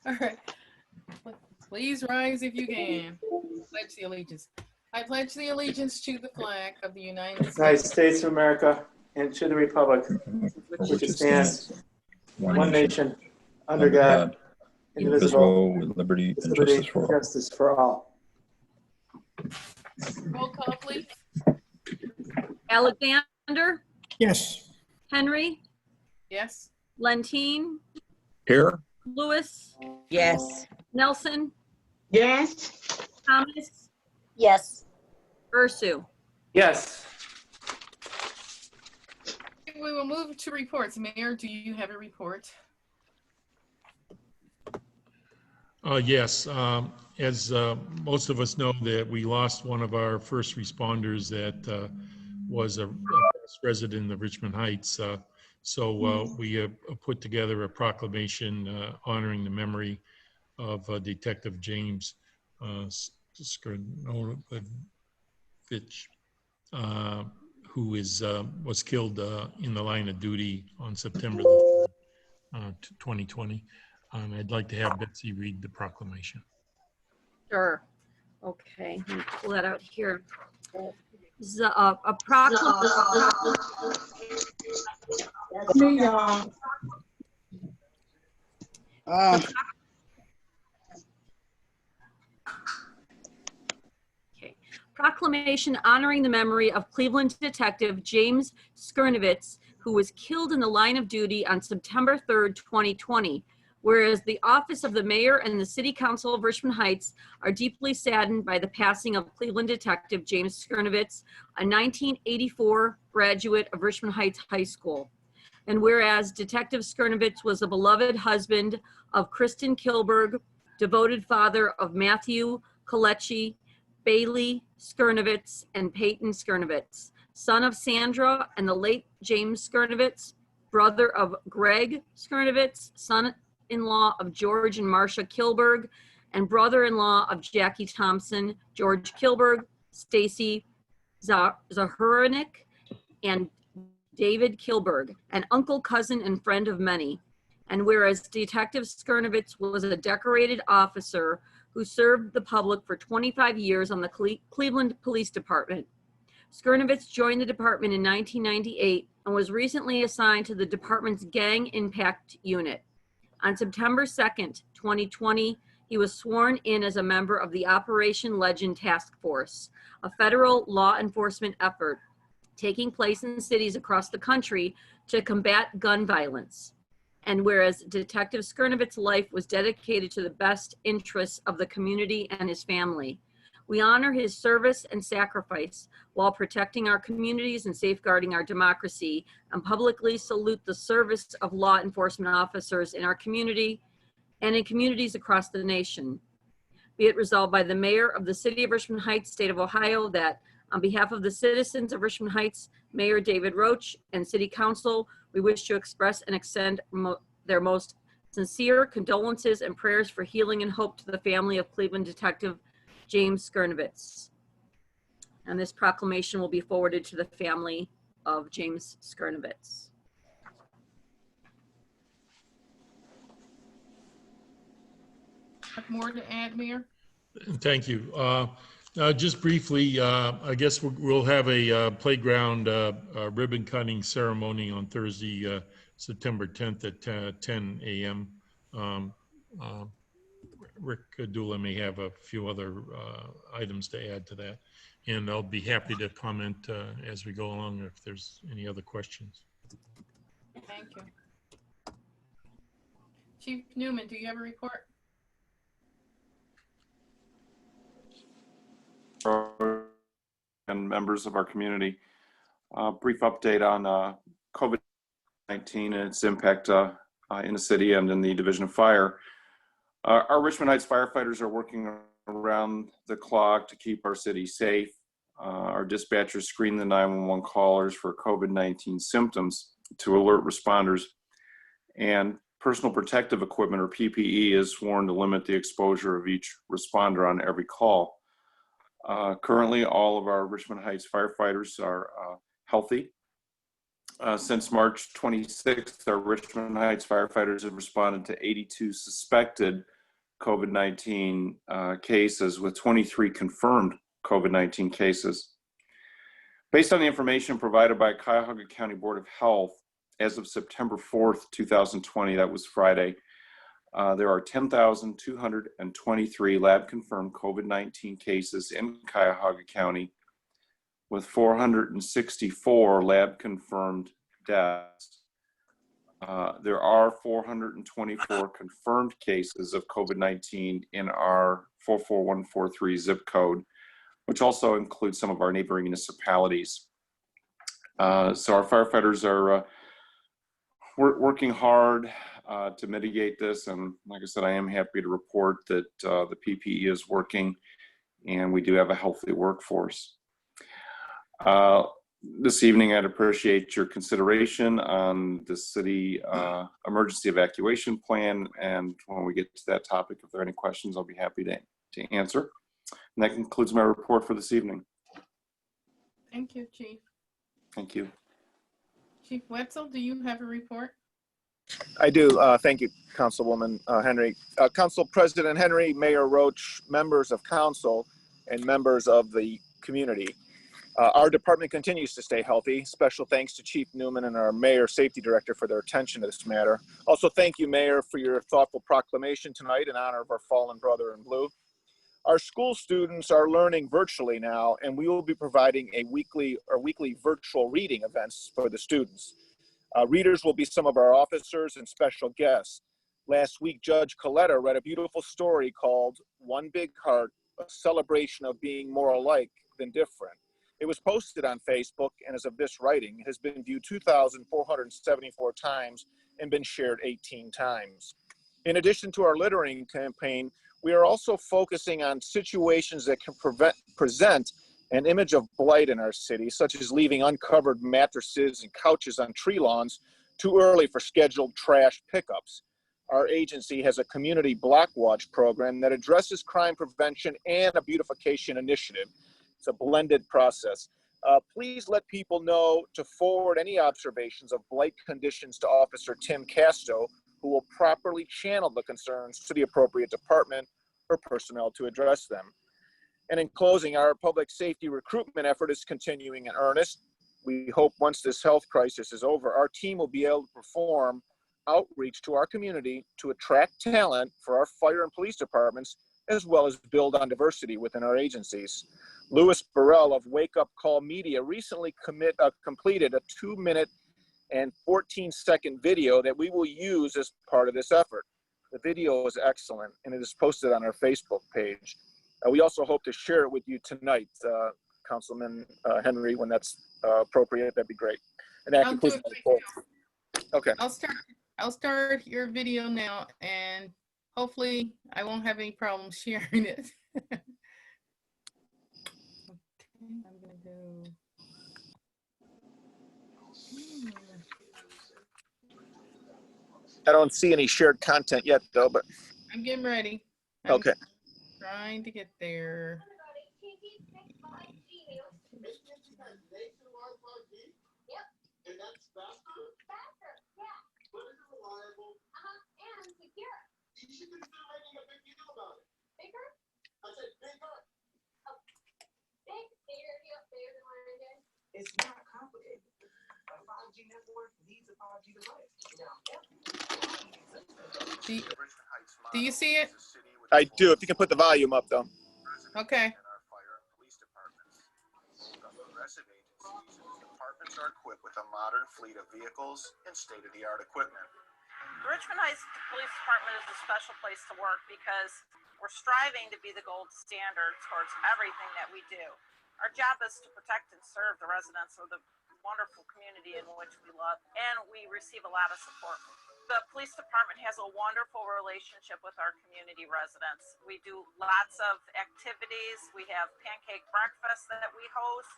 All right. Please rise if you can. Pledge the allegiance. I pledge the allegiance to the flag of the United United States States of America and to the republic which it stands, one nation, under God, indivisible, with liberty with and liberty justice for and all. justice for all. Roll call, please. Alexander, Yes. Henry, Yes. Lentine, Here, Lewis, Yes. Nelson, Yes. Thomas, Yes. Ursu. Yes. We will move to reports. Mayor, do you have a report? Yes, as most of us know, that we lost one of our first responders that was a past resident of Richmond Heights. So we have put together a proclamation honoring the memory of Detective James Skrnovich, who was killed in the line of duty on September the 3rd, 2020. I'd like to have Betsy read the proclamation. Sure. Okay, let me pull that out here. This is a proclamation. Okay. Proclamation honoring the memory of Cleveland detective James Skrnovich, who was killed in the line of duty on September 3rd, 2020. Whereas the office of the mayor and the city council of Richmond Heights are deeply saddened by the passing of Cleveland detective James Skrnovich, a 1984 graduate of Richmond Heights High School. And whereas Detective Skrnovich was a beloved husband of Kristen Kilberg, devoted father of Matthew Kalechi, Bailey Skrnovich, and Peyton Skrnovich, son of Sandra and the late James Skrnovich, brother of Greg Skrnovich, son-in-law of George and Marcia Kilberg, and brother-in-law of Jackie Thompson, George Kilberg, Stacy Zahuranik, and David Kilberg, an uncle, cousin, and friend of many. And whereas Detective Skrnovich was a decorated officer who served the public for 25 years on the Cleveland Police Department. Skrnovich joined the department in 1998 and was recently assigned to the department's Gang Impact Unit. On September 2nd, 2020, he was sworn in as a member of the Operation Legend Task Force, a federal law enforcement effort taking place in cities across the country to combat gun violence. And whereas Detective Skrnovich's life was dedicated to the best interests of the community and his family, we honor his service and sacrifice while protecting our communities and safeguarding our democracy, and publicly salute the service of law enforcement officers in our community and in communities across the nation. Be it resolved by the mayor of the city of Richmond Heights, state of Ohio, that on behalf of the citizens of Richmond Heights, Mayor David Roach, and City Council, we wish to express and extend their most sincere condolences and prayers for healing and hope to the family of Cleveland Detective James Skrnovich. And this proclamation will be forwarded to the family of James Skrnovich. More to add, Mayor? Thank you. Just briefly, I guess we'll have a playground ribbon cutting ceremony on Thursday, September 10th at 10 a.m. Rick Dula may have a few other items to add to that, and I'll be happy to comment as we go along if there's any other questions. Thank you. Chief Newman, do you have a report? And members of our community. Brief update on COVID-19 and its impact in the city and in the Division of Fire. Our Richmond Heights firefighters are working around the clock to keep our city safe. Our dispatchers screen the 911 callers for COVID-19 symptoms to alert responders. And personal protective equipment, or PPE, is sworn to limit the exposure of each responder on every call. Currently, all of our Richmond Heights firefighters are healthy. Since March 26th, our Richmond Heights firefighters have responded to 82 suspected COVID-19 cases, with 23 confirmed COVID-19 cases. Based on the information provided by Cuyahoga County Board of Health, as of September 4th, 2020, that was Friday, there are 10,223 lab-confirmed COVID-19 cases in Cuyahoga County, with 464 lab-confirmed deaths. There are 424 confirmed cases of COVID-19 in our 44143 zip code, which also includes some of our neighboring municipalities. So our firefighters are working hard to mitigate this. And like I said, I am happy to report that the PPE is working and we do have a healthy workforce. This evening, I'd appreciate your consideration on the city emergency evacuation plan. And when we get to that topic, if there are any questions, I'll be happy to answer. And that concludes my report for this evening. Thank you, Chief. Thank you. Chief Wetzel, do you have a report? I do. Thank you, Councilwoman Henry. Council President Henry, Mayor Roach, members of council, and members of the community. Our department continues to stay healthy. Special thanks to Chief Newman and our Mayor Safety Director for their attention to this matter. Also, thank you, Mayor, for your thoughtful proclamation tonight in honor of our fallen brother in blue. Our school students are learning virtually now, and we will be providing a weekly virtual reading events for the students. Readers will be some of our officers and special guests. Last week, Judge Coletta read a beautiful story called One Big Heart, a celebration of being more alike than different. It was posted on Facebook, and as of this writing, it has been viewed 2,474 times and been shared 18 times. In addition to our littering campaign, we are also focusing on situations that can present an image of blight in our city, such as leaving uncovered mattresses and couches on tree lawns too early for scheduled trash pickups. Our agency has a community block watch program that addresses crime prevention and a beautification initiative. It's a blended process. Please let people know to forward any observations of blight conditions to Officer Tim Casto, who will properly channel the concerns to the appropriate department or personnel to address them. And in closing, our public safety recruitment effort is continuing in earnest. We hope once this health crisis is over, our team will be able to perform outreach to our community to attract talent for our fire and police departments, as well as build on diversity within our agencies. Louis Burrell of Wake Up Call Media recently completed a 2-minute and 14-second video that we will use as part of this effort. The video is excellent, and it is posted on our Facebook page. We also hope to share it with you tonight, Councilman Henry, when that's appropriate. That'd be great. And that concludes my report. Okay. I'll start your video now, and hopefully I won't have any problems sharing it. Okay, I'm gonna go. I don't see any shared content yet, though, but I'm getting ready. okay. Trying to get there. It's not complicated. A 5G network needs a 5G device. Do you see it? I do. If you can put the volume up, though. Okay. Departments are equipped with a modern fleet of vehicles and state-of-the-art equipment. The Richmond Heights Police Department is a special place to work because we're striving to be the gold standard towards everything that we do. Our job is to protect and serve the residents of the wonderful community in which we love, and we receive a lot of support. The police department has a wonderful relationship with our community residents. We do lots of activities. We have pancake breakfast that we host.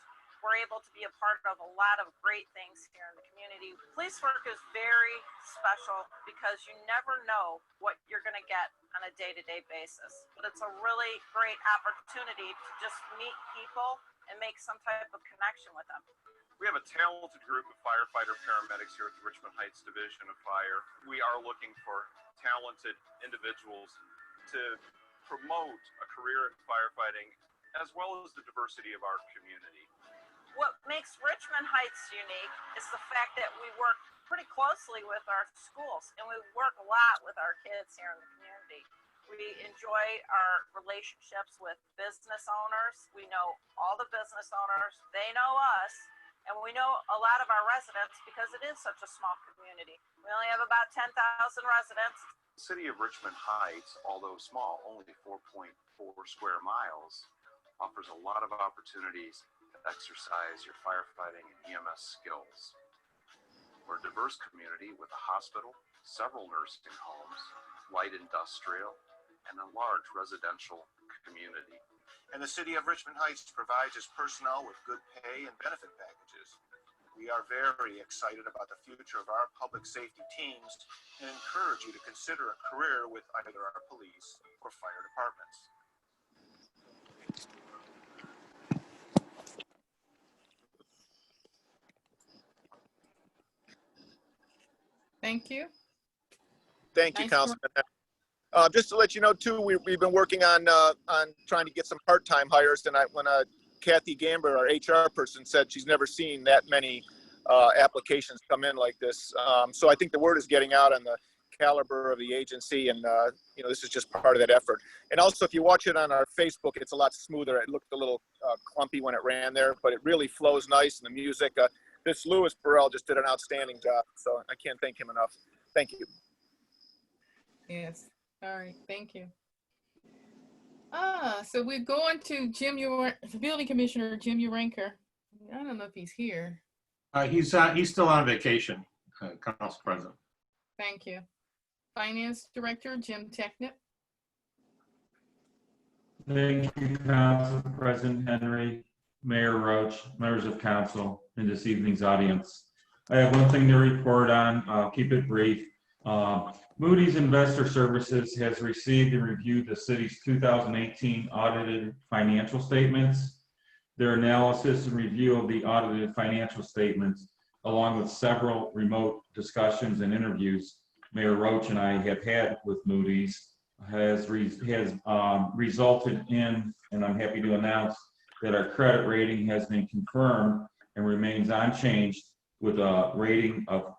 We're able to be a part of a lot of great things here in the community. Police work is very special because you never know what you're going to get on a day-to-day basis. But it's a really great opportunity to just meet people and make some type of connection with them. We have a talented group of firefighter paramedics here at the Richmond Heights Division of Fire. We are looking for talented individuals to promote a career in firefighting as well as the diversity of our community. What makes Richmond Heights unique is the fact that we work pretty closely with our schools, and we work a lot with our kids here in the community. We enjoy our relationships with business owners. We know all the business owners, they know us, and we know a lot of our residents because it is such a small community. We only have about 10,000 residents. The city of Richmond Heights, although small, only 4.4 square miles, offers a lot of opportunities to exercise your firefighting and EMS skills. We're a diverse community with a hospital, several nursing homes, light industrial, and a large residential community. And the city of Richmond Heights provides its personnel with good pay and benefit packages. We are very excited about the future of our public safety teams and encourage you to consider a career with either our police or fire departments. Thank you. Thank you, Nice Councilman. Just to let you know, too, we've been working on trying to get some part-time hires. And when Kathy Gamber, our HR person, said she's never seen that many applications come in like this. So I think the word is getting out on the caliber of the agency, and this is just part of that effort. And also, if you watch it on our Facebook, it's a lot smoother. It looked a little clumpy when it ran there, but it really flows nice, and the music. This Louis Burrell just did an outstanding job, so I can't thank him enough. Thank you. Yes. All right. Thank you. So we're going to the building commissioner, Jim Uranker. I don't know if he's here. He's still on vacation, Council President. Thank you. Finance Director, Jim Technip. Thank you, Council President Henry, Mayor Roach, members of council, and this evening's audience. I have one thing to report on. I'll keep it brief. Moody's Investor Services has received and reviewed the city's 2018 audited financial statements. Their analysis and review of the audited financial statements, along with several remote discussions and interviews Mayor Roach and I have had with Moody's, has resulted in, and I'm happy to announce, that our credit rating has been confirmed and remains unchanged with a rating of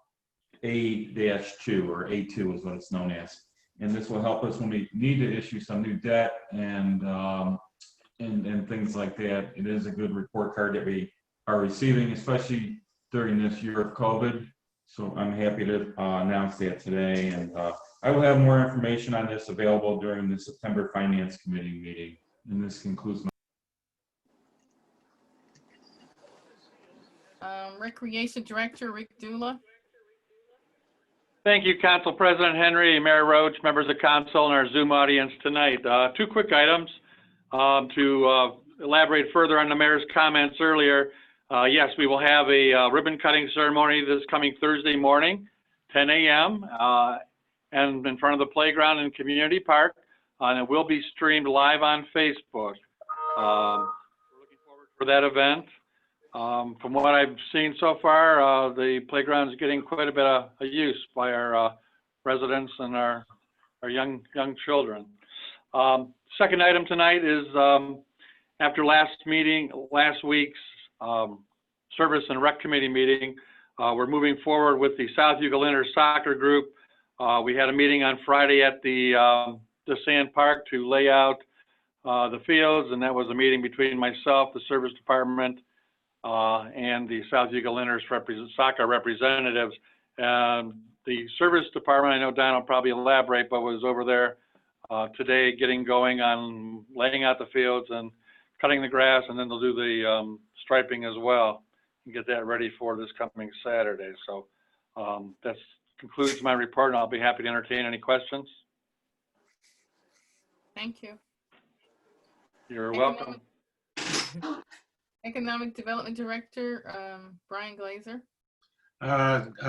A-2, or A2 is what it's known as. And this will help us when we need to issue some new debt and things like that. It is a good report card that we are receiving, especially during this year of COVID. So I'm happy to announce that today. And I will have more information on this available during the September Finance Committee meeting. And this concludes my Recreation Director, Rick Dula. Thank you, Council President Henry, Mayor Roach, members of council, and our Zoom audience tonight. Two quick items to elaborate further on the mayor's comments earlier. Yes, we will have a ribbon cutting ceremony this coming Thursday morning, 10 a.m. And in front of the playground in Community Park. And it will be streamed live on Facebook. We're looking forward for that event. From what I've seen so far, the playground is getting quite a bit of use by our residents and our young children. Second item tonight is after last week's Service and Rec Committee meeting, we're moving forward with the South Yuba Inter Soccer Group. We had a meeting on Friday at the Sand Park to lay out the fields, and that was a meeting between myself, the Service Department, and the South Yuba Inter Soccer representatives. And the Service Department, I know Don will probably elaborate, but was over there today getting going on laying out the fields and cutting the grass, and then they'll do the striping as well and get that ready for this coming Saturday. So that concludes my report, and I'll be happy to entertain any questions. Thank you. You're welcome. Economic Development Director, Brian Glazer.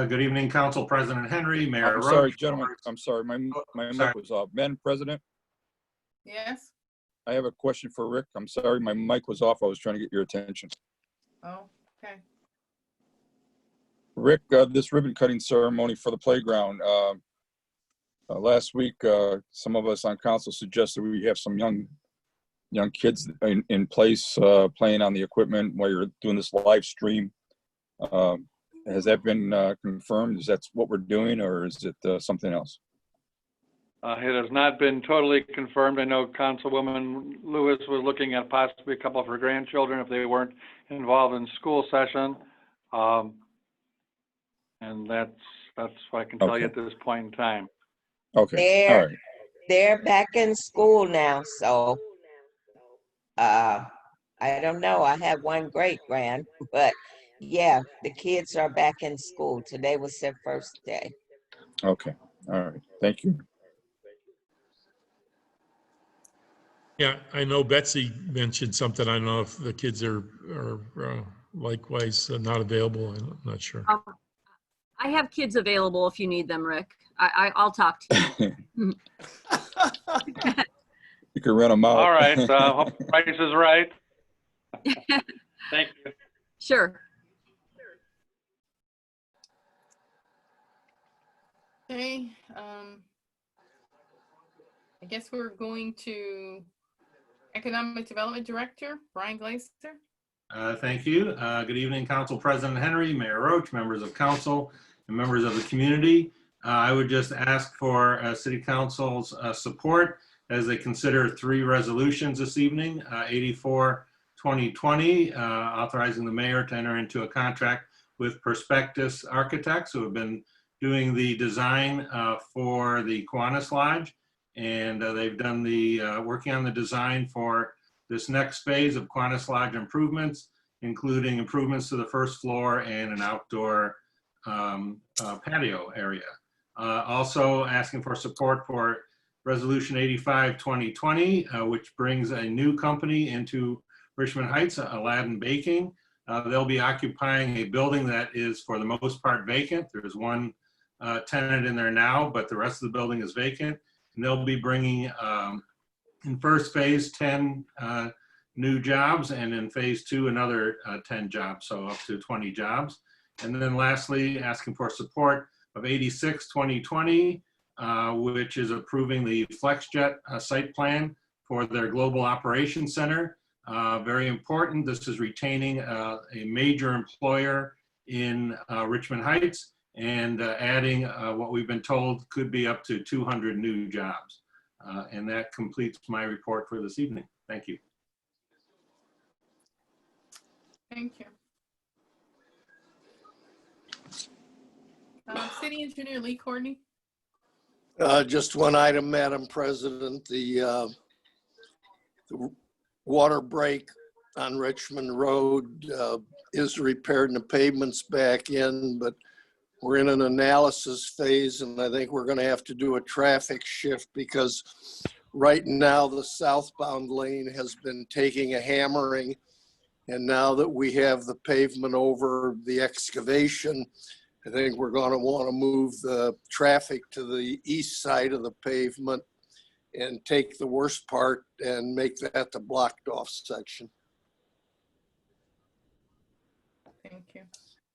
Good evening, Council President Henry, Mayor I'm Roach. sorry, gentlemen. I'm sorry. My mic was off. Madam President, Yes. I have a question for Rick. I'm sorry, my mic was off. I was trying to get your attention. Oh, okay. Rick, this ribbon cutting ceremony for the playground, Last week, some of us on council suggested we have some young kids in place playing on the equipment while you're doing this live stream. Has that been confirmed? Is that what we're doing, or is it something else? It has not been totally confirmed. I know Councilwoman Lewis was looking at possibly a couple of her grandchildren if they weren't involved in school session. And that's what I can tell you at this point in time. Okay, all right. They're back in school now, so I don't know. I have one great grand, but yeah, the kids are back in school. Today was their first day. Okay, all right. Thank you. Yeah, I know Betsy mentioned something. I don't know if the kids are likewise not available. I'm not sure. I have kids available if you need them, Rick. I'll talk to you. You can rent them out. All right. Hope the price is right. Thank you. Sure. Okay. I guess we're going to Economic Development Director, Brian Glaser. Thank you. Good evening, Council President Henry, Mayor Roach, members of council, and members of the community. I would just ask for City Council's support as they consider 3 resolutions this evening. 84-2020, authorizing the mayor to enter into a contract with Prospectus Architects, who have been doing the design for the Kiwanis Lodge. And they've done the working on the design for this next phase of Kiwanis Lodge improvements, including improvements to the first floor and an outdoor patio area. Also asking for support for Resolution 85-2020, which brings a new company into Richmond Heights, Aladdin Baking. They'll be occupying a building that is for the most part vacant. There's one tenant in there now, but the rest of the building is vacant. And they'll be bringing, in first phase, 10 new jobs, and in phase 2, another 10 jobs, so up to 20 jobs. And then lastly, asking for support of 86-2020, which is approving the FlexJet site plan for their Global Operations Center. Very important, this is retaining a major employer in Richmond Heights and adding what we've been told could be up to 200 new jobs. And that completes my report for this evening. Thank you. Thank you. City Engineer Lee Courtney. Just one item, Madam President. The water break on Richmond Road is repaired and the pavement's back in, but we're in an analysis phase, and I think we're going to have to do a traffic shift because right now the southbound lane has been taking a hammering, and now that we have the pavement over the excavation, I think we're going to want to move the traffic to the east side of the pavement and take the worst part and make that the blocked off section. Thank you.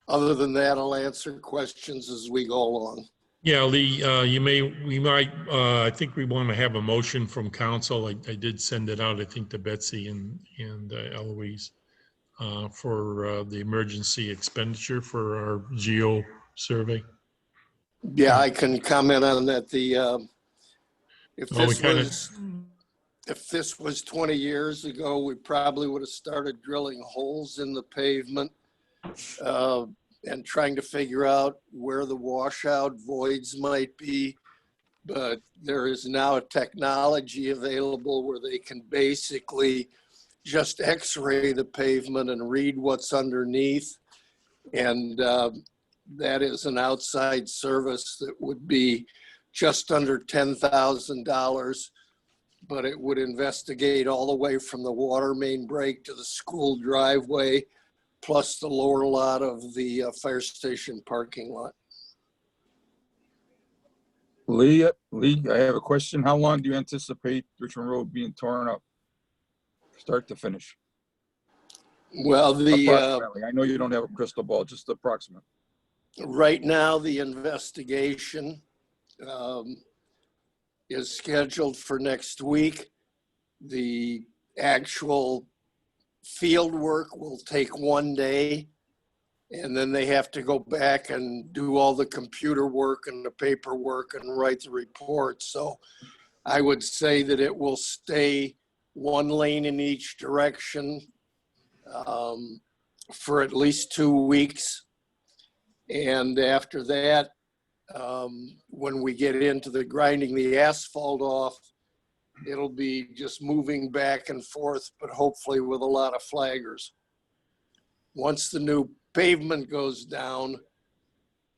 Other than that, I'll answer questions as we go along. Yeah, Lee, we might, I think we want to have a motion from council. I did send it out, I think, to Betsy and Eloise for the emergency expenditure for our geo survey. Yeah, I can comment on that. If this was 20 years ago, we probably would have started drilling holes in the pavement and trying to figure out where the washout voids might be. But there is now a technology available where they can basically just x-ray the pavement and read what's underneath. And that is an outside service that would be just under $10,000, but it would investigate all the way from the water main break to the school driveway, plus the lower lot of the fire station parking lot. Lee, I have a question. How long do you anticipate Richmond Road being torn up, start to finish? Well, I know you don't have a crystal ball, just approximate. Right now, the investigation is scheduled for next week. The actual field work will take 1 day, and then they have to go back and do all the computer work and the paperwork and write the report. So I would say that it will stay 1 lane in each direction for at least 2 weeks. And after that, when we get into the grinding the asphalt off, it'll be just moving back and forth, but hopefully with a lot of flaggers. Once the new pavement goes down,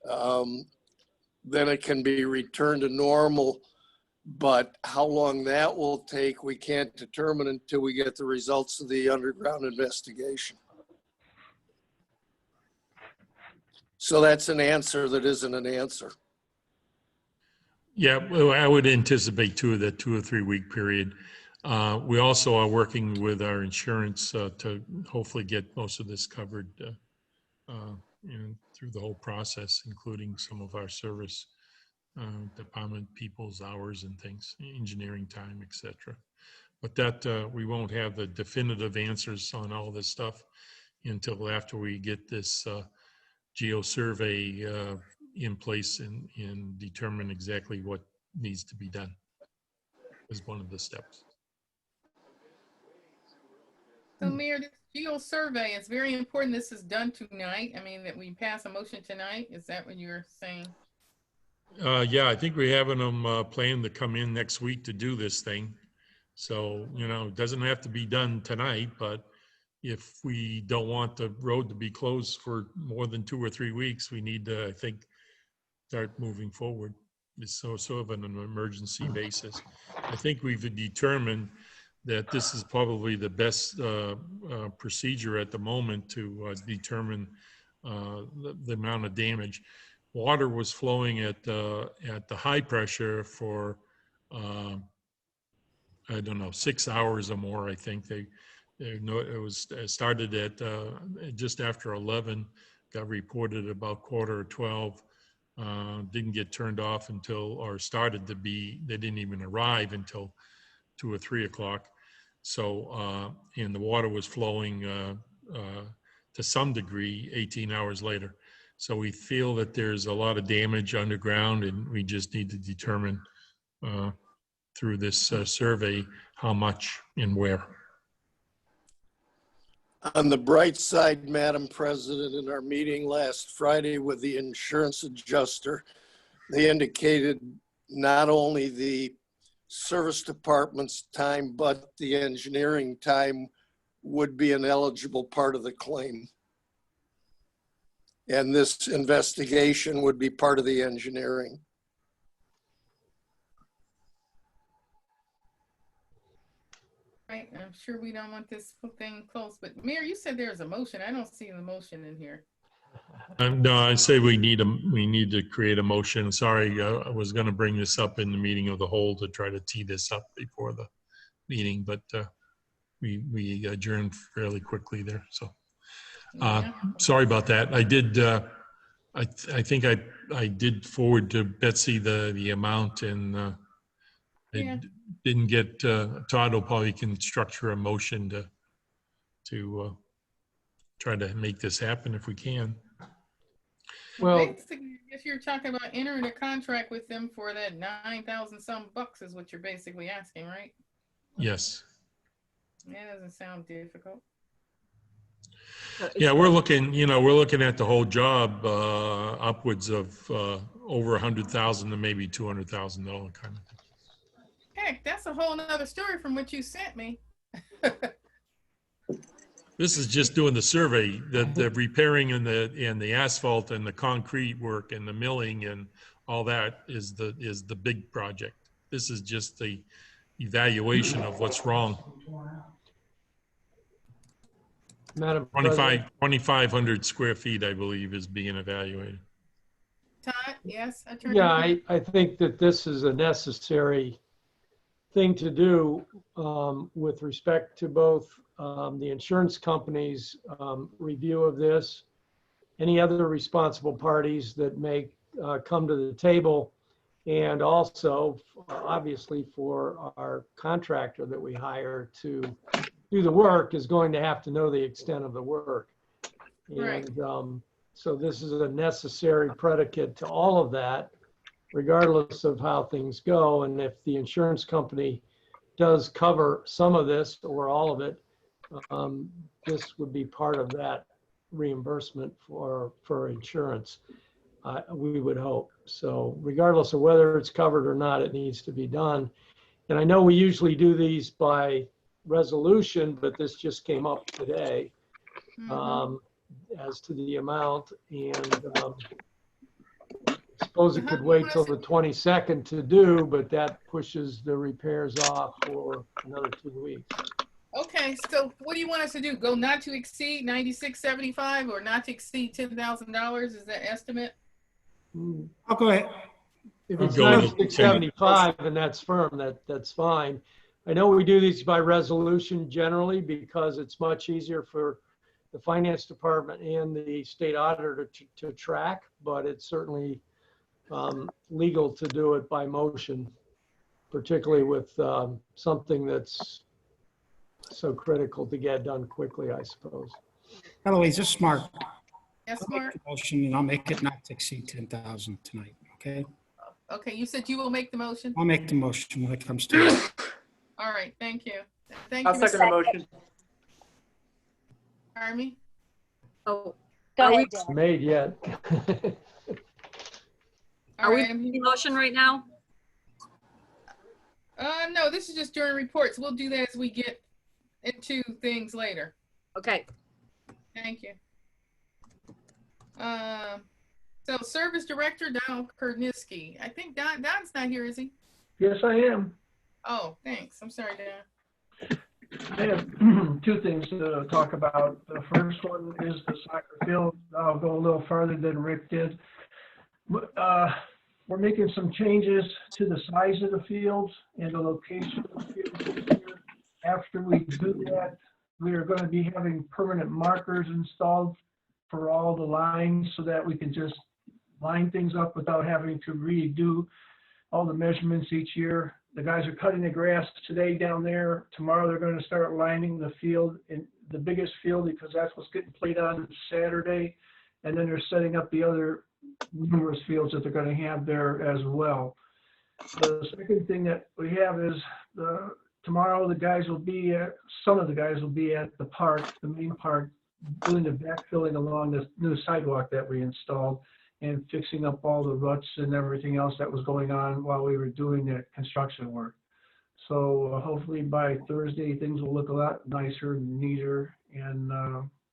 then it can be returned to normal. But how long that will take, we can't determine until we get the results of the underground investigation. So that's an answer that isn't an answer. Yeah, well, I would anticipate that 2 or 3 week period. We also are working with our insurance to hopefully get most of this covered through the whole process, including some of our service department people's hours and things, engineering time, etc. But that we won't have the definitive answers on all this stuff until after we get this geo survey in place and determine exactly what needs to be done is one of the steps. So Mayor, this geo survey, it's very important this is done tonight. I mean, that we pass a motion tonight. Is that what you're saying? Yeah, I think we're having them plan to come in next week to do this thing. So, it doesn't have to be done tonight, but if we don't want the road to be closed for more than 2 or 3 weeks, we need to, I think, start moving forward. It's sort of an emergency basis. I think we've determined that this is probably the best procedure at the moment to determine the amount of damage. Water was flowing at the high pressure for, I don't know, 6 hours or more, I think. It started at just after 11, got reported about 11:45. Didn't get turned off until, or started to be, they didn't even arrive until 2 or 3 o'clock. So, and the water was flowing to some degree 18 hours later. So we feel that there's a lot of damage underground, and we just need to determine through this survey how much and where. On the bright side, Madam President, in our meeting last Friday with the insurance adjuster, they indicated not only the service department's time, but the engineering time would be an eligible part of the claim. And this investigation would be part of the engineering. Right, I'm sure we don't want this thing close, but Mayor, you said there's a motion. I don't see the motion in here. No, I say we need to create a motion. Sorry, I was going to bring this up in the meeting of the whole to try to tee this up before the meeting, but we adjourned fairly quickly there. So sorry about that. I did. I think I did forward to Betsy the amount, and didn't get. Todd will probably can structure a motion to try to make this happen if we can. Well, basically, if you're talking about entering a contract with them for that 9,000 some bucks is what you're basically asking, right? Yes. That doesn't sound difficult. Yeah, we're looking at the whole job upwards of over $100,000 to maybe $200,000 kind of thing. Heck, that's a whole nother story from what you sent me. This is just doing the survey, the repairing and the asphalt and the concrete work and the milling and all that is the big project. This is just the evaluation of what's wrong. Madam 2,500 square feet, I believe, is being evaluated. Todd, yes? Yeah, I think that this is a necessary thing to do with respect to both the insurance company's review of this, any other responsible parties that may come to the table And also, obviously, for our contractor that we hire to do the work is going to have to know the extent of the work. Right. And so this is a necessary predicate to all of that, regardless of how things go. And if the insurance company does cover some of this or all of it, this would be part of that reimbursement for insurance, we would hope. So regardless of whether it's covered or not, it needs to be done. And I know we usually do these by resolution, but this just came up today as to the amount. And I suppose it could wait till the 22nd to do, but that pushes the repairs off for another 2 weeks. Okay, so what do you want us to do? Go not to exceed $96.75 or not to exceed $10,000? Is that estimate? I'll go ahead. If it's 96.75 and that's firm, that's fine. I know we do these by resolution generally because it's much easier for the finance department and the state auditor to track, but it's certainly legal to do it by motion, particularly with something that's so critical to get done quickly, I suppose. Eloise, this is Mark. Yes, I'll Mark. make the motion and I'll make it not to exceed 10,000 tonight, okay? Okay, you said you will make the motion? I'll make the motion when it comes to it. All right, thank you. Thank I'll you. second the motion. Pardon me? Oh, Go ahead, It's made yet. Are we making the motion right now? No, this is just during reports. We'll do that as we get into things later. Okay. Thank you. So Service Director Donald Kurniski. I think Don's not here, is he? Yes, I am. Oh, thanks. I'm sorry, Don. I have two things to talk about. The first one is the soccer field. I'll go a little farther than Rick did. We're making some changes to the size of the fields and the location of the fields this year. After we do that, we are going to be having permanent markers installed for all the lines so that we can just line things up without having to redo all the measurements each year. The guys are cutting the grass today down there. Tomorrow they're going to start lining the field, in the biggest field, because that's what's getting played on Saturday. And then they're setting up the other numerous fields that they're going to have there as well. The second thing that we have is tomorrow the guys will be at, some of the guys will be at the park, the main park, doing the backfilling along this new sidewalk that we installed and fixing up all the ruts and everything else that was going on while we were doing that construction work. So hopefully by Thursday, things will look a lot nicer and neater and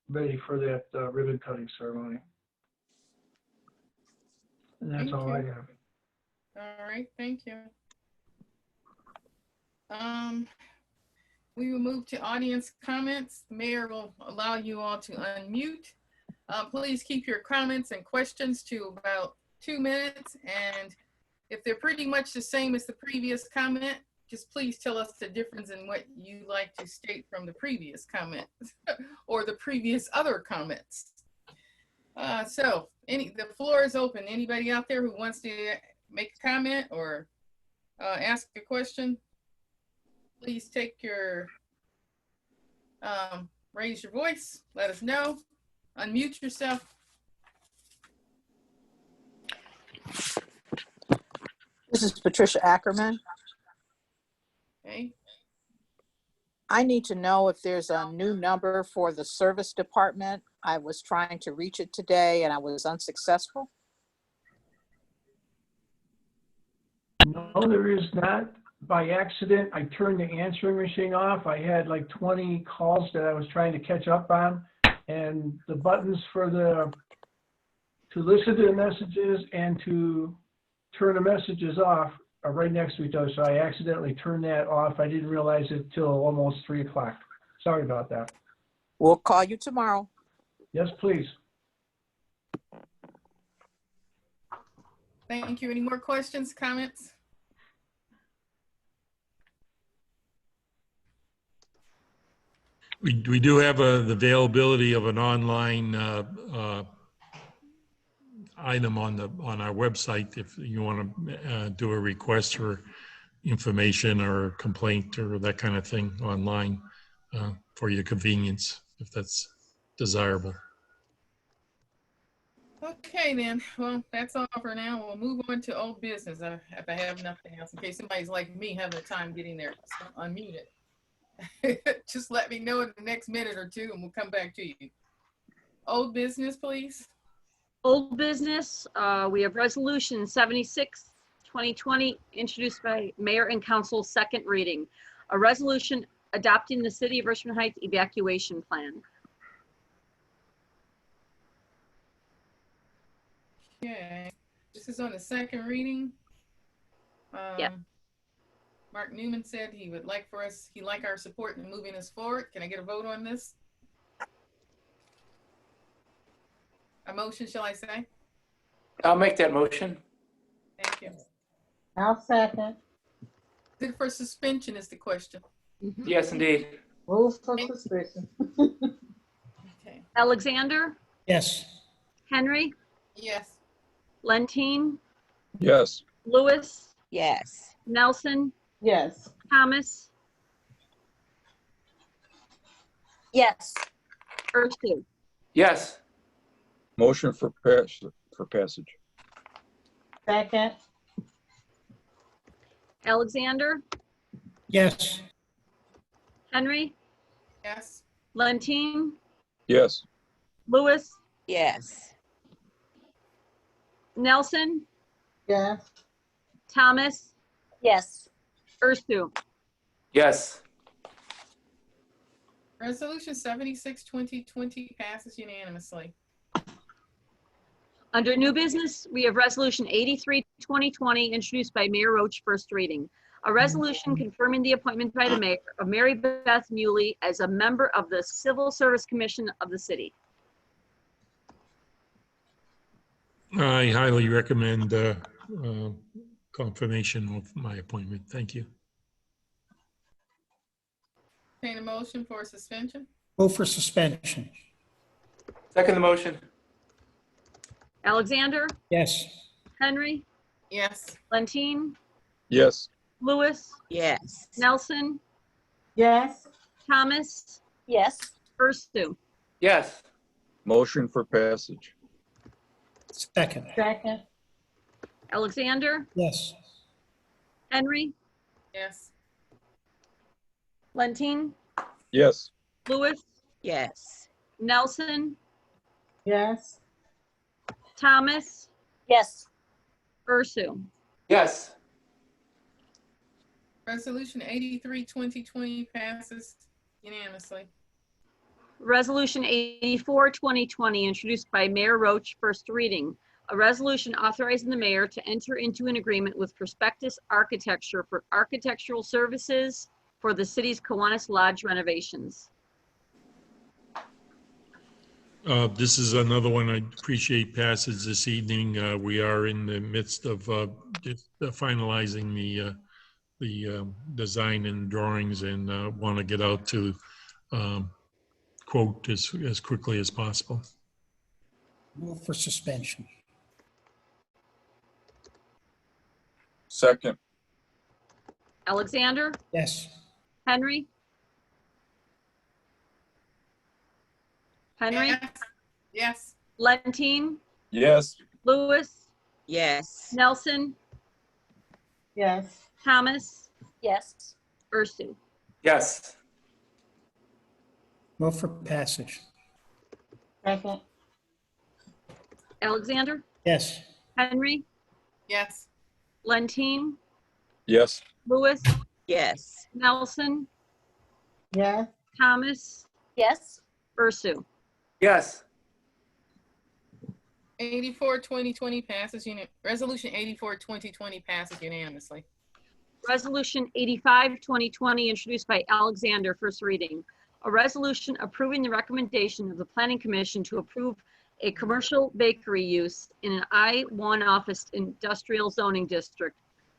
ready for that ribbon cutting ceremony. And that's Thank all you. I have. All right, thank you. We will move to audience comments. The mayor will allow you all to unmute. Please keep your comments and questions to about 2 minutes. And if they're pretty much the same as the previous comment, just please tell us the difference in what you like to state from the previous comment or the previous other comments. So the floor is open. Anybody out there who wants to make a comment or ask a question, please take your, raise your voice, let us know, unmute yourself. This is Patricia Ackerman. Okay. I need to know if there's a new number for the service department. I was trying to reach it today and I was unsuccessful. No, there is not. By accident, I turned the answering machine off. I had like 20 calls that I was trying to catch up on, and the buttons for to listen to the messages and to turn the messages off are right next to each other. So I accidentally turned that off. I didn't realize it till almost 3 o'clock. Sorry about that. We'll call you tomorrow. Yes, please. Thank you. Any more questions, comments? We do have the availability of an online item on our website if you want to do a request for information or complaint or that kind of thing online for your convenience, if that's desirable. Okay, then. Well, that's all for now. We'll move on to old business. If I have nothing else, in case somebody's like me having a time getting there, so unmute it. Just let me know in the next minute or two, and we'll come back to you. Old business, please. Old business, we have resolution 76, 2020, introduced by mayor and council, second reading. A resolution adopting the city of Richmond Heights evacuation plan. Okay, this is on the second reading. Yeah. Mark Newman said he would like he'd like our support in moving us forward. Can I get a vote on this? A motion, shall I say? I'll make that motion. Thank you. I'll second. Is it for suspension is the question. Yes, indeed. Move for suspension. Okay. Alexander, Yes. Henry, Yes. Lentine, Yes. Lewis, Yes. Nelson, Yes. Thomas, Yes. Ursu. Yes. Motion for passage. Second. Alexander, Yes. Henry, Yes. Lentine, Yes. Lewis, Yes. Nelson, Yes. Thomas, Yes. Ursu. Yes. Resolution 76, 2020 passes unanimously. Under new business, we have resolution 83, 2020, introduced by Mayor Roach, first reading. A resolution confirming the appointment by the mayor of Mary Beth Muley as a member of the Civil Service Commission of the city. I highly recommend confirmation of my appointment. Thank you. Entertain a motion for suspension? Move for suspension. Second the motion. Alexander, Yes. Henry, Yes. Lentine, Yes. Lewis, Yes. Nelson, Yes. Thomas, Yes. Ursu. Yes. Motion for passage. Second. Second. Alexander, Yes. Henry, Yes. Lentine, Yes. Lewis, Yes. Nelson, Yes. Thomas, Yes. Ursu. Yes. Resolution 83, 2020 passes unanimously. Resolution 84, 2020, introduced by Mayor Roach, first reading. A resolution authorizing the mayor to enter into an agreement with Prospectus Architecture for architectural services for the city's Kiwanis Lodge renovations. This is another one I appreciate passage this evening. We are in the midst of just finalizing the design and drawings and want to get out to quote as quickly as possible. Move for suspension. Second. Alexander, Yes. Henry, Yes. Yes. Lentine, Yes. Lewis, Yes. Nelson, Yes. Thomas, Yes. Ursu. Yes. Move for passage. Second. Alexander, Yes. Henry, Yes. Lentine, Yes. Lewis, Yes. Nelson, Yes. Thomas, Yes. Ursu. Yes. 84, 2020 passes Resolution 84, 2020 passes unanimously. Resolution 85, 2020, introduced by Alexander, first reading. A resolution approving the recommendation of the Planning Commission to approve a commercial bakery use in an I-1 office industrial zoning district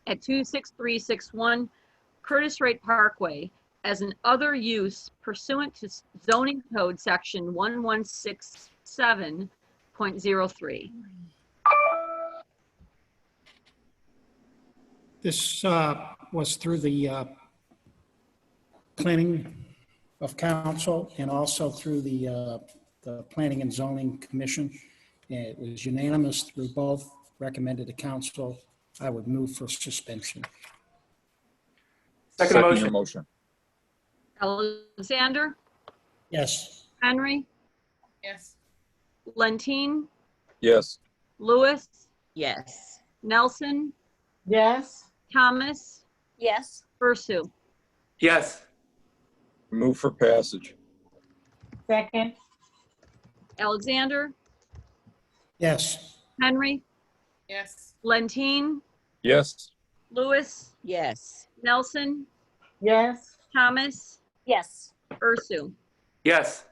at 26361 Curtis Wright Parkway as an other use pursuant to zoning code section 1167.03. This was through the Planning of Council and also through the Planning and Zoning Commission. It was unanimous through both, recommended to council. I would move for suspension. Second Your motion. motion. Alexander, Yes. Henry, Yes. Lentine, Yes. Lewis, Yes. Nelson, Yes. Thomas, Yes. Ursu. Yes. Move for passage. Second. Alexander, Yes. Henry, Yes. Lentine, Yes. Lewis, Yes. Nelson, Yes. Thomas, Yes. Ursu. Yes.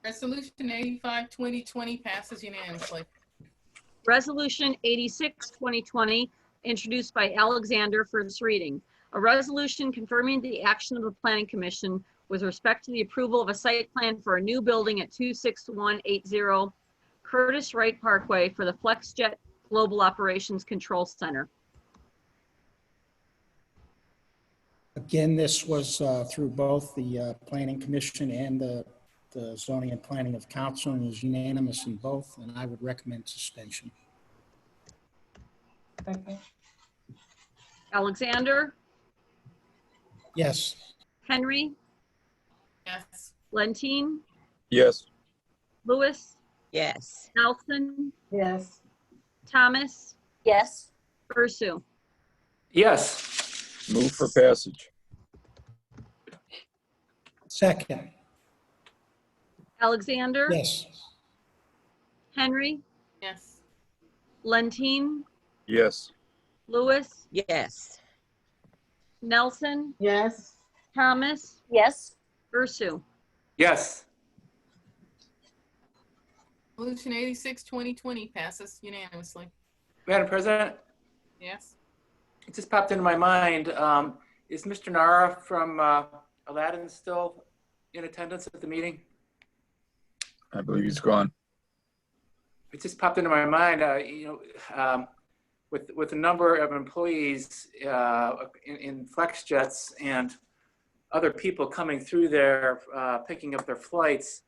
Resolution 85, 2020 passes unanimously. Resolution 86, 2020, introduced by Alexander, first reading. A resolution confirming the action of the Planning Commission with respect to the approval of a site plan for a new building at 26180 Curtis Wright Parkway for the FlexJet Global Operations Control Center. Again, this was through both the Planning Commission and the Zoning and Planning of Council, and was unanimous in both, and I would recommend suspension. Second. Alexander, Yes. Henry, Yes. Lentine, Yes. Lewis, Yes. Nelson, Yes. Thomas, Yes. Ursu. Yes. Move for passage. Second. Alexander, Yes. Henry, Yes. Lentine, Yes. Lewis, Yes. Nelson, Yes. Thomas, Yes. Ursu. Yes. Resolution 86, 2020 passes unanimously. Madam President, Yes. it just popped into my mind. Is Mr. Nara from Aladdin still in attendance at the meeting? I believe he's gone. It just popped into my mind, with the number of employees in FlexJets and other people coming through there, picking up their flights,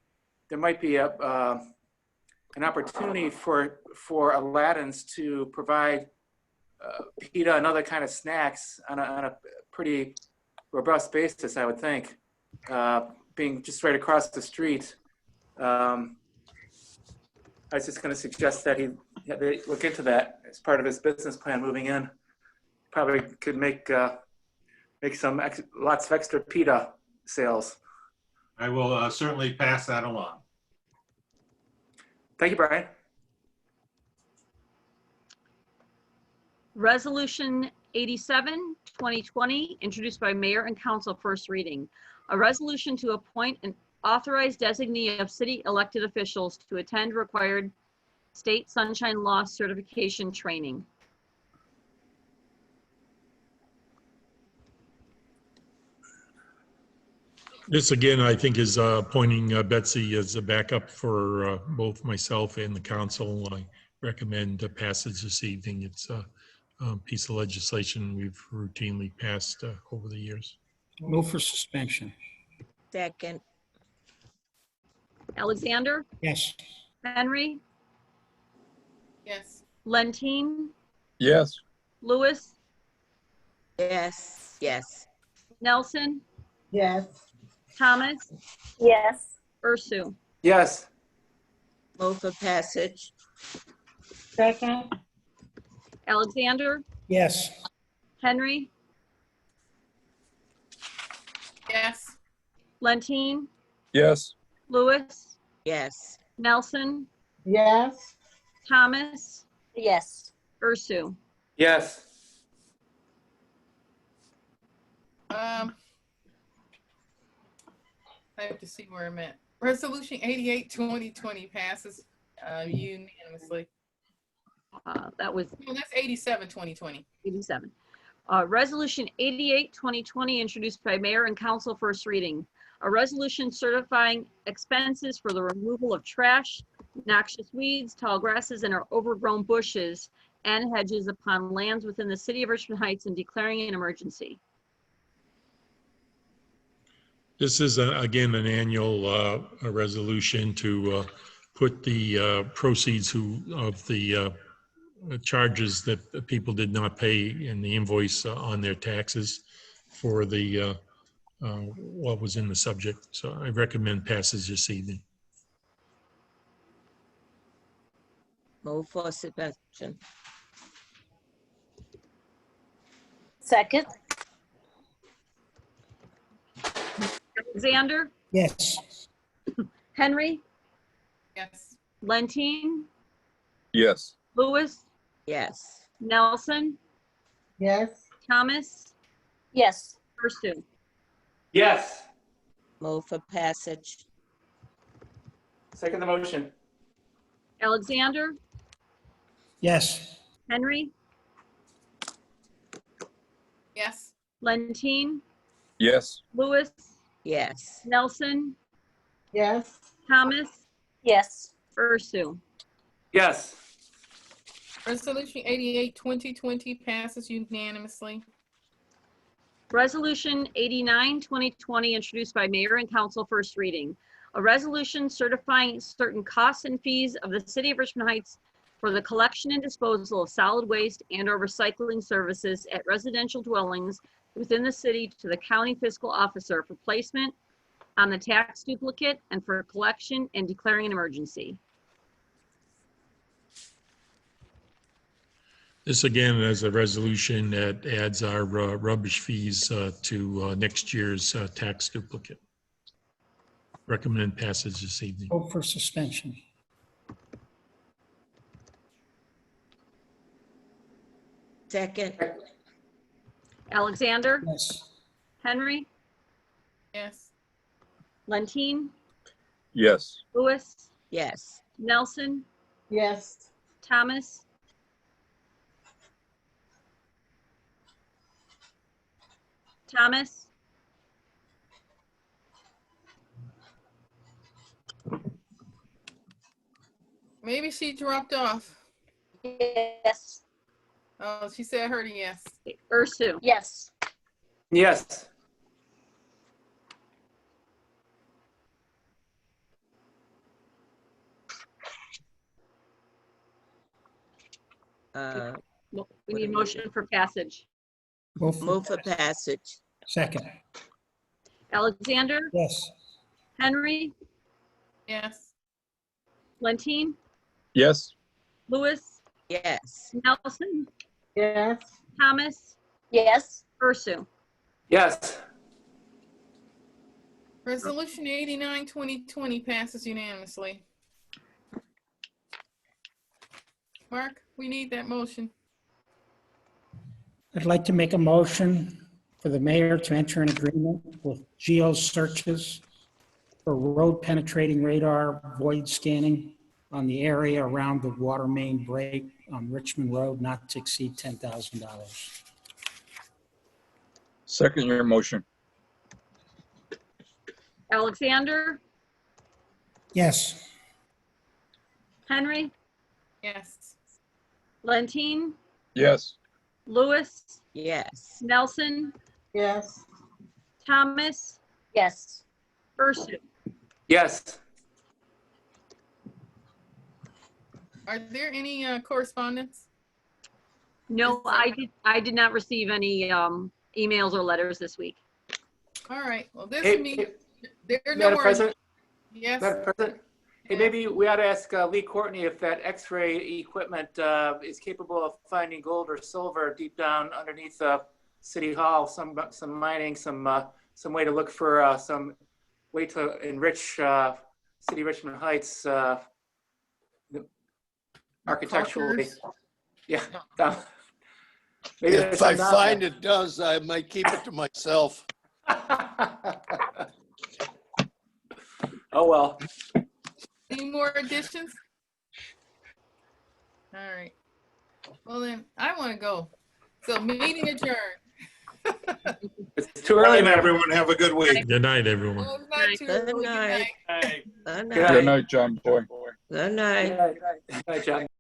there might be an opportunity for Aladdin's to provide pita and other kind of snacks on a pretty robust basis, I would think, being just right across the street. I was just going to suggest that they look into that as part of his business plan moving in. Probably could make some lots of extra pita sales. I will certainly pass that along. Thank you, Brian. Resolution 87, 2020, introduced by Mayor and Council, first reading. A resolution to appoint an authorized designee of city elected officials to attend required state sunshine law certification training. This again, I think, is appointing Betsy as a backup for both myself and the council. I recommend passage this evening. It's a piece of legislation we've routinely passed over the years. Move for suspension. Second. Alexander, Yes. Henry, Yes. Lentine, Yes. Lewis, Yes. Yes. Nelson, Yes. Thomas, Yes. Ursu. Yes. Move for passage. Second. Alexander, Yes. Henry, Yes. Lentine, Yes. Lewis, Yes. Nelson, Yes. Thomas, Yes. Ursu. Yes. I have to see where I'm at. Resolution 88, 2020 passes unanimously. That was No, that's 87, 2020. 87. Resolution 88, 2020, introduced by Mayor and Council, first reading. A resolution certifying expenses for the removal of trash, noxious weeds, tall grasses, and overgrown bushes and hedges upon lands within the city of Richmond Heights and declaring an emergency. This is, again, an annual a resolution to put the proceeds of the charges that the people did not pay in the invoice on their taxes for the what was in the subject. So I recommend passage this evening. Move for suspension. Second. Alexander, Yes. Henry, Yes. Lentine, Yes. Lewis, Yes. Nelson, Yes. Thomas, Yes. Ursu. Yes. Move for passage. Second the motion. Alexander, Yes. Henry, Yes. Lentine, Yes. Lewis, Yes. Nelson, Yes. Thomas, Yes. Ursu. Yes. Resolution 88, 2020 passes unanimously. Resolution 89, 2020, introduced by Mayor and Council, first reading. A resolution certifying certain costs and fees of the City of Richmond Heights for the collection and disposal of solid waste and/or recycling services at residential dwellings within the city to the county fiscal officer for placement on the tax duplicate and for collection and declaring an emergency. This again is a resolution that adds our rubbish fees to next year's tax duplicate. Recommend passage this evening. Vote for suspension. Second. Alexander, Yes. Henry, Yes. Lentine, Yes. Lewis, Yes. Nelson, Yes. Thomas, Thomas, Maybe she dropped off. Yes. Oh, she said I heard a yes. Ursu. Yes. Yes. We need a motion for passage. Move for passage. Second. Alexander, Yes. Henry, Yes. Lentine, Yes. Lewis, Yes. Nelson, Yes. Thomas, Yes. Ursu. Yes. Resolution 89, 2020 passes unanimously. Mark, we need that motion. I'd like to make a motion for the mayor to enter an agreement with Geo Searches for road penetrating radar void scanning on the area around the water main break on Richmond Road, not to exceed $10,000. Second your motion. Alexander, Yes. Henry, Yes. Lentine, Yes. Lewis, Yes. Nelson, Yes. Thomas, Yes. Ursu. Yes. Are there any correspondence? No, I did not receive any emails or letters this week. All right. Well, this Hey, means hey, there are no Madam more. President? Yes. Madam President? Hey, maybe we ought to ask Lee Courtney if that X-ray equipment is capable of finding gold or silver deep down underneath City Hall. Some mining, some way to look for some way to enrich City of Richmond Heights architecturally. Yeah. Maybe If there's I some find it does, I might keep it to myself. Oh, well. Any more additions? All right. Well, then I want to go. So meeting adjourned. It's too early, man. Everyone have a good week. Good night, everyone. Well, it's not too Good early. night. Good night. Good Good night. Good night, John Boy. Good night. Good night, John.